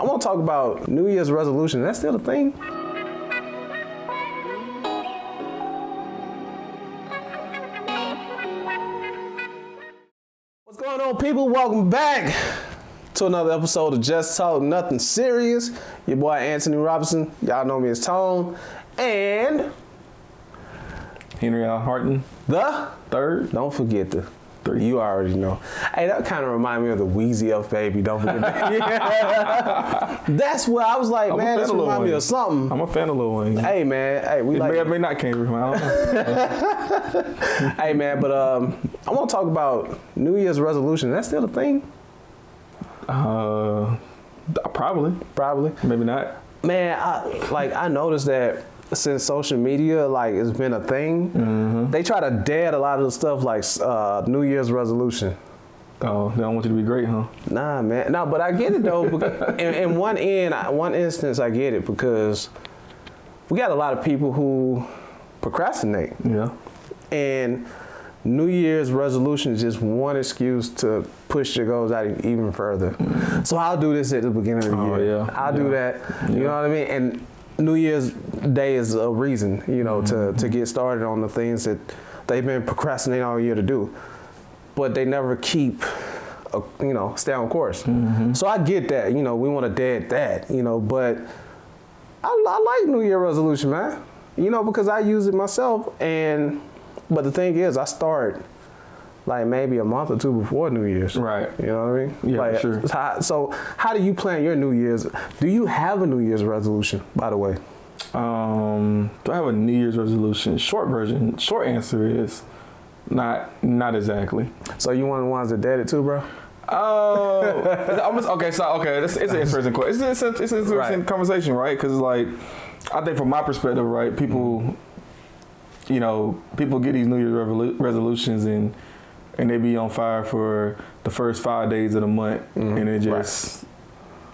I want to talk about New Year's resolution. That's still a thing? What's going on, people? Welcome back to another episode of Just Talk Nothing Serious. Your boy Anthony Robinson. Y'all know me as Tone. And Henry Al Harton, the third. Don't forget the three. You already know. Hey, that kind of remind me of the Wheezy F Baby. Don't forget that. That's what I was like, man. This remind me of something. I'm a fan of Lil Wayne. Hey, man. Hey, we it like. may or may not came from. I don't know. Hey, man. But I want to talk about New Year's resolution. That's still a thing? Probably. Maybe not. Man, I noticed that since social media has been a thing, they try to dead a lot of the stuff like New Year's resolution. Oh, they don't want you to be great, huh? Nah, man. No, but I get it though. in one instance, I get it because we got a lot of people who procrastinate. Yeah. And New Year's resolution is just one excuse to push your goals out even further. So I'll do this at the beginning of the year. Yeah. I'll do that. You know what I mean? And New Year's Day is a reason, to get started on the things that they've been procrastinating all year to do. But they never keep, stay on course. So I get that, we want to dead that, but I like New Year resolution, man. Because I use it myself. But the thing is, I start like maybe a month or two before New Year's. Right. You know what I mean? Yeah, sure. So how do you plan your New Year's? Do you have a New Year's resolution, by the way? Do I have a New Year's resolution? Short answer is not exactly. So you one of the ones that did it too, bro? It's an interesting question. It's an interesting conversation, right? Because I think from my perspective, right, people, people get these New Year's resolutions and they be on fire for the first 5 days of the month, and it just,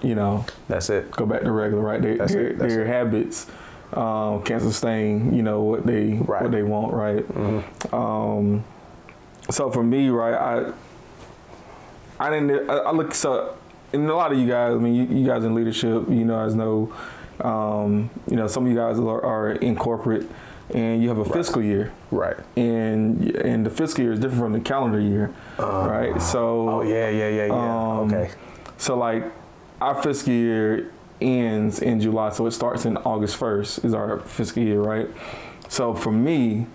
that's it. Go back to regular, right? Their habits can't sustain, what they want, right? So for me, right, I look, so, and a lot of you guys, I mean, you guys in leadership, guys know, some of you guys are in corporate, and you have a fiscal year, right? And the fiscal year is different from the calendar year, right? So okay. So our fiscal year ends in July, so it starts in August 1st is our fiscal year, right? So for me,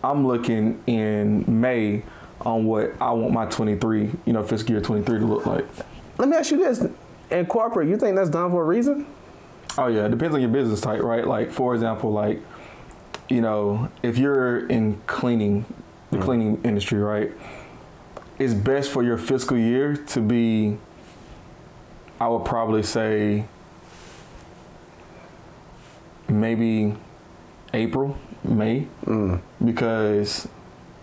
I'm looking in May on what I want my 23, fiscal year 23 to look like. Let me ask you this: in corporate, you think that's done for a reason? Oh yeah, it depends on your business type, right? Like for example, if you're in cleaning, the cleaning industry, right, it's best for your fiscal year to be, I would probably say, maybe April, May, because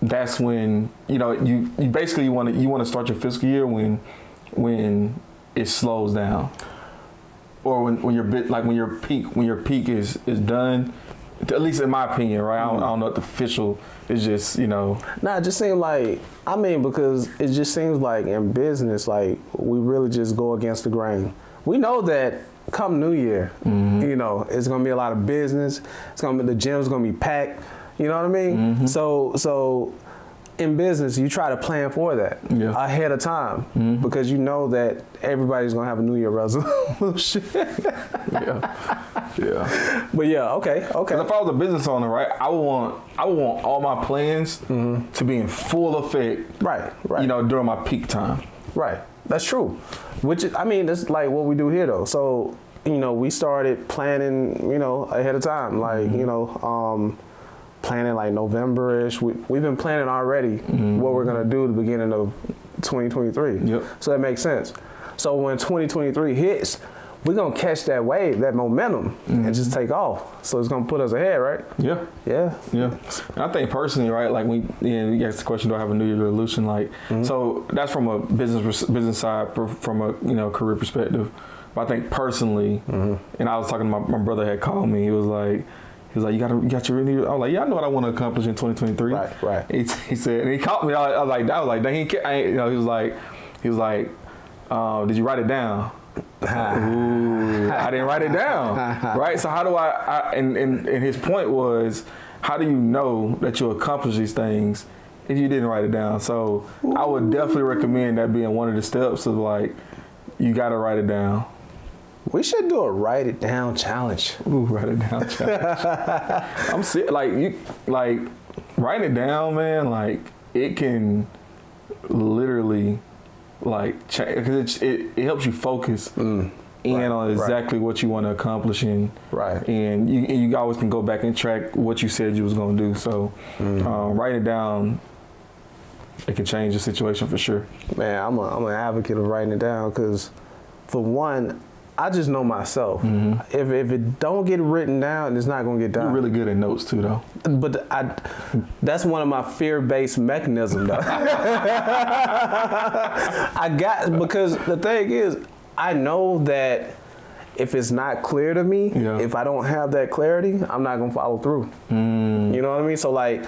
that's when you basically want to start your fiscal year when it slows down, or when your peak is done. At least in my opinion, right? I don't know what the official is, just, Nah, it just seems because it just seems like in business, we really just go against the grain. We know that come New Year, it's gonna be a lot of business. The gym's gonna be packed. You know what I mean? So in business, you try to plan for that ahead of time because you know that everybody's gonna have a New Year resolution. Yeah. But okay. If I was a business owner, right, I want all my plans to be in full effect. Right. During my peak time. Right. That's true. Which that's like what we do here though. So we started planning ahead of time, planning like November-ish. We've been planning already what we're gonna do at the beginning of 2023. Yep. So that makes sense. So when 2023 hits, we're gonna catch that wave, that momentum, and just take off. So it's gonna put us ahead, right? Yeah. And I think personally, right, when you asked the question, do I have a New Year's resolution? So that's from a business side, from a career perspective. But I think personally, and I was talking to my brother had called me. He was like, you got your New Year's. I was like, yeah, I know what I want to accomplish in 2023. Right. He said, and he called me. I was like, dang, he was like, did you write it down? Ooh. I didn't write it down, right? So how do and his point was, how do you know that you'll accomplish these things if you didn't write it down? So I would definitely recommend that being one of the steps of like, you got to write it down. We should do a write it down challenge. Ooh, write it down challenge. I'm sick. Like writing it down, man. Like it can literally like change, because it helps you focus in on exactly what you want to accomplish and and you always can go back and track what you said you was gonna do. So writing it down, it can change the situation for sure. Man, I'm an advocate of writing it down because, for one, I just know myself. If it don't get written down, it's not gonna get done. You're really good at notes too, though. But that's one of my fear-based mechanisms, though. Because the thing is, I know that if it's not clear to me, if I don't have that clarity, I'm not gonna follow through. You know what I mean? So like,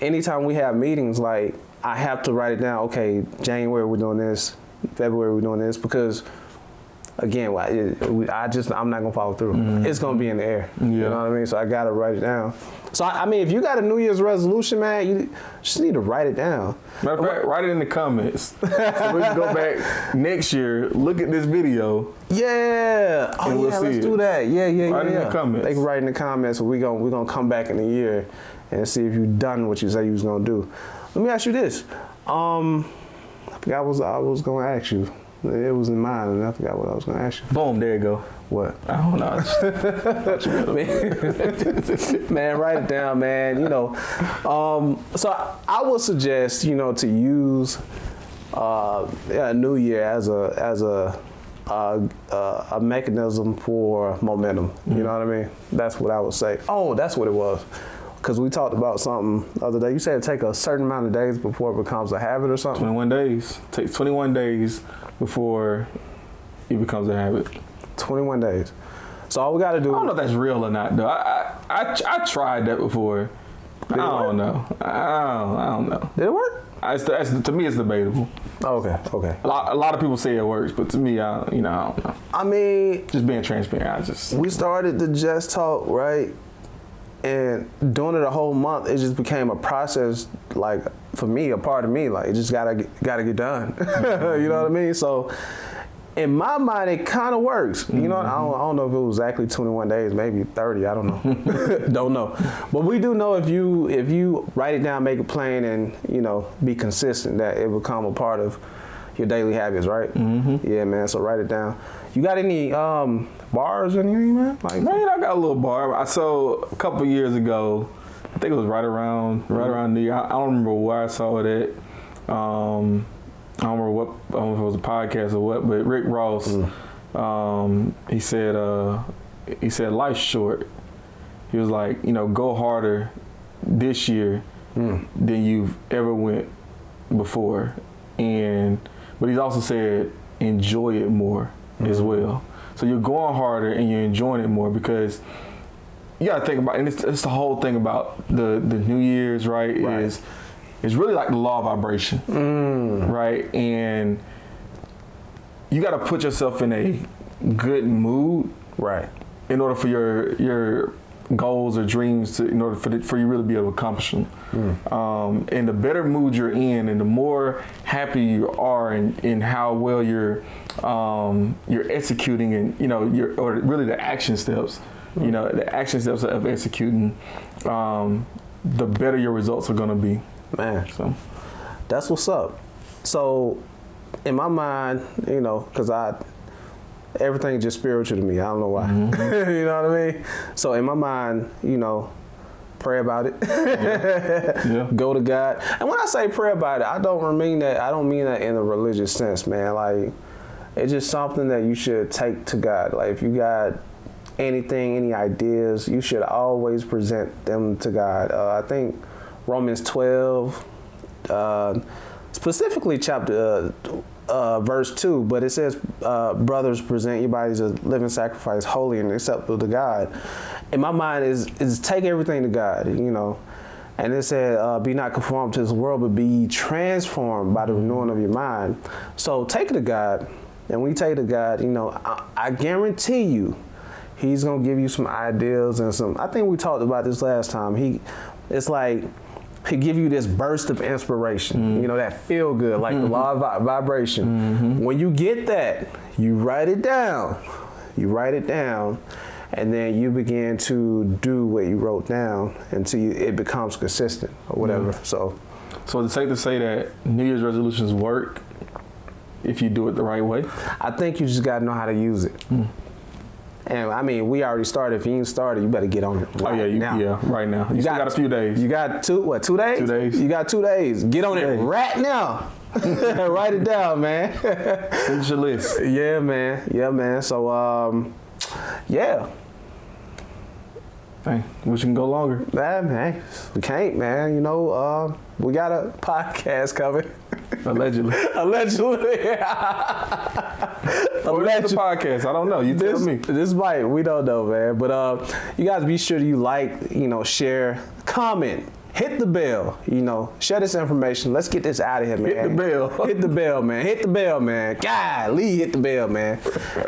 anytime we have meetings, like I have to write it down. Okay, January we're doing this, February we're doing this, because again, I'm not gonna follow through. It's gonna be in the air. You know what I mean? So I gotta write it down. So I mean, if you got a New Year's resolution, man, you just need to write it down. Matter of fact, write it in the comments. So we can go back next year, look at this video. Yeah. Oh yeah, let's do that. Yeah. Write it in the comments. They can write in the comments. So we're gonna come back in a year and see if you've done what you said you was gonna do. Let me ask you this. I forgot what I was gonna ask you. It was in mind, and I forgot what I was going to ask you. Boom, there you go. What? I don't know. Man, write it down, man. You know, so I would suggest, you know, to use New Year as a mechanism for momentum. You know what I mean? That's what I would say. Oh, that's what it was. Because we talked about something the other day. You said it take a certain amount of days before it becomes a habit or something? 21 days. It takes 21 days before it becomes a habit. 21 days. So all we got to do... I don't know if that's real or not, though. I tried that before. I don't know. I don't know. Did it work? To me, it's debatable. Okay. A lot of people say it works, but to me, I don't know. I mean... Just being transparent, We started the Just Talk, right? And doing it a whole month, it just became a process, like, for me, a part of me. Like, it just gotta get done. You know what I mean? So, in my mind, it kind of works. You know, I don't know if it was exactly 21 days, maybe 30. I don't know. Don't know. But we do know if you write it down, make it plain, and you know, be consistent, that it will become a part of your daily habits, right? Yeah, man. So write it down. You got any bars or anything, man? Like, man, I got a little bar. So a couple years ago, I think it was right around New Year. I don't remember where I saw it at. I don't remember what. I don't know if it was a podcast or what. But Rick Ross, he said life's short. He was like, you know, go harder this year than you've ever went before, but he's also said enjoy it more as well. So you're going harder and you're enjoying it more, because you got to think about, and it's the whole thing about the New Year's, right? Is it's really like the law of vibration, right? And you got to put yourself in a good mood, right, in order for your goals or dreams in order for you really be able to accomplish them. And the better mood you're in, and the more happy you are in how well you're executing, and you know, or really the action steps, you know, the action steps of executing, the better your results are going to be. Man, so that's what's up. So in my mind, you know, because everything's just spiritual to me. I don't know why. You know what I mean? So in my mind, you know, pray about it. Go to God. And when I say pray about it, I don't mean that in a religious sense, man. Like, it's just something that you should take to God. Like, if you got any ideas, you should always present them to God. I think Romans 12, specifically chapter verse 2, but it says, brothers, present your bodies a living sacrifice, holy and acceptable to God. In my mind is take everything to God, you know. And it said, be not conformed to this world, but be transformed by the renewing of your mind. So take it to God. And when you take it to God, you know, I guarantee you, He's gonna give you some ideas and some. I think we talked about this last time. It's like he give you this burst of inspiration. You know, that feel good, like the law of vibration. When you get that, you write it down. You write it down, and then you begin to do what you wrote down until it becomes consistent or whatever. So it's safe to say that New Year's resolutions work if you do it the right way? I think you just gotta know how to use it. And I mean, we already started. If you ain't started, you better get on it right now. Yeah, right now. You still got a few days. You got 2 days? 2 days. You got 2 days. Get on it right now. Write it down, man. Finish your list. Yeah, man. So, yeah. Hey, wish you can go longer. Man, we can't, man. You know, we got a podcast coming. Allegedly. Allegedly. What is the podcast? I don't know. You tell me. This might. We don't know, man. But you guys be sure you like, share, comment, hit the bell. Share this information. Let's get this out of here, man. Hit the bell. Hit the bell, man. Hit the bell, man. Golly, hit the bell, man.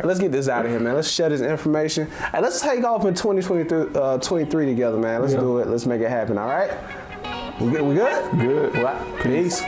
Let's get this out of here, man. Let's share this information. And let's take off in 2023 together, man. Let's do it. Let's make it happen, all right? We good? Good. Well, peace.